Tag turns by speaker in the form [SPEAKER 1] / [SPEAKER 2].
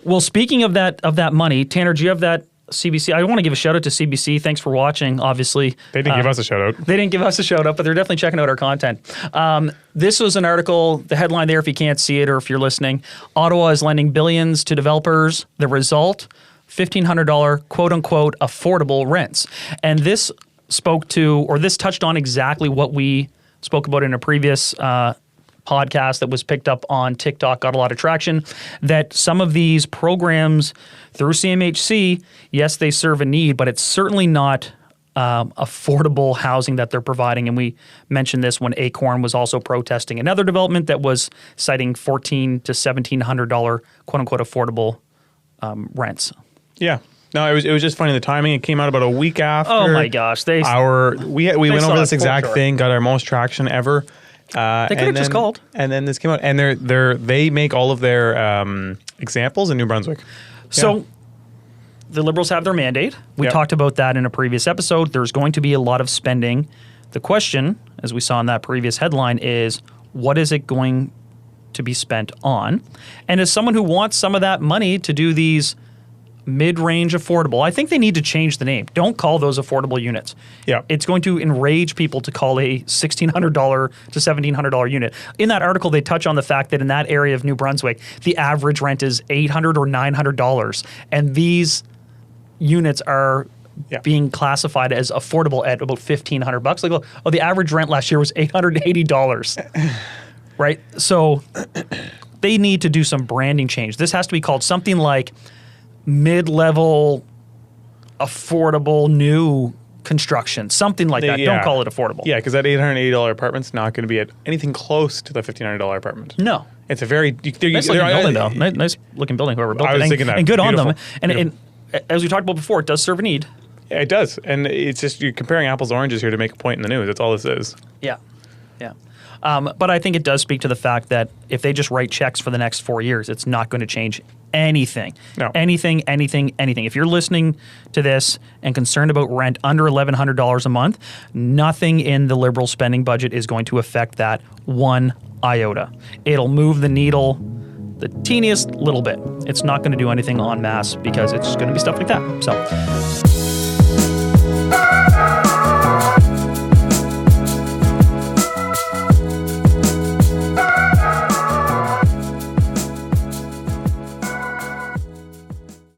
[SPEAKER 1] Well, speaking of that money, Tanner, do you have that CBC? I want to give a shout out to CBC. Thanks for watching, obviously.
[SPEAKER 2] They didn't give us a shout out.
[SPEAKER 1] They didn't give us a shout out, but they're definitely checking out our content. This was an article, the headline there, if you can't see it or if you're listening, Ottawa is lending billions to developers. The result, $1,500 quote unquote affordable rents. And this this touched on exactly what we spoke about in a previous podcast that was picked up on TikTok, got a lot of traction, that some of these programs through CMHC, yes, they serve a need, but it's certainly not affordable housing that they're providing. And we mentioned this when Acorn was also protesting another development that was citing $1,400 to $1,700 quote unquote affordable rents.
[SPEAKER 2] Yeah. No, it was just funny, the timing. It came out about a week after.
[SPEAKER 1] Oh my gosh.
[SPEAKER 2] We went over this exact thing, got our most traction ever.
[SPEAKER 1] They could have just called.
[SPEAKER 2] And then this came out. And they make all of their examples in New Brunswick.
[SPEAKER 1] So the Liberals have their mandate. We talked about that in a previous episode. There's going to be a lot of spending. The question, as we saw in that previous headline, is what is it going to be spent on? And as someone who wants some of that money to do these mid-range affordable, I think they need to change the name. Don't call those affordable units.
[SPEAKER 2] Yeah.
[SPEAKER 1] It's going to enrage people to call a $1,600 to $1,700 unit. In that article, they touch on the fact that in that area of New Brunswick, the average rent is $800 or $900. And these units are being classified as affordable at about $1,500. Like, oh, the average rent last year was $880. Right? So they need to do some branding change. This has to be called something like mid-level, affordable, new construction, something like that. Don't call it affordable.
[SPEAKER 2] Yeah, because that $880 apartment's not going to be at anything close to the $1,500 apartment.
[SPEAKER 1] No.
[SPEAKER 2] It's a very
[SPEAKER 1] nice looking building, though. Nice looking building, whoever built it.
[SPEAKER 2] I was thinking that.
[SPEAKER 1] And good
[SPEAKER 2] Beautiful.
[SPEAKER 1] on them. And as we talked about before, it does serve a need.
[SPEAKER 2] Yeah, it does. And it's just you're comparing apples to oranges here to make a point in the news. That's all this is.
[SPEAKER 1] Yeah. But I think it does speak to the fact that if they just write checks for the next 4 years, it's not going to change anything.
[SPEAKER 2] No.
[SPEAKER 1] Anything. If you're listening to this and concerned about rent under $1,100 a month, nothing in the Liberal spending budget is going to affect that one iota. It'll move the needle the teeniest little bit. It's not going to do anything en masse because it's just going to be stuff like that. So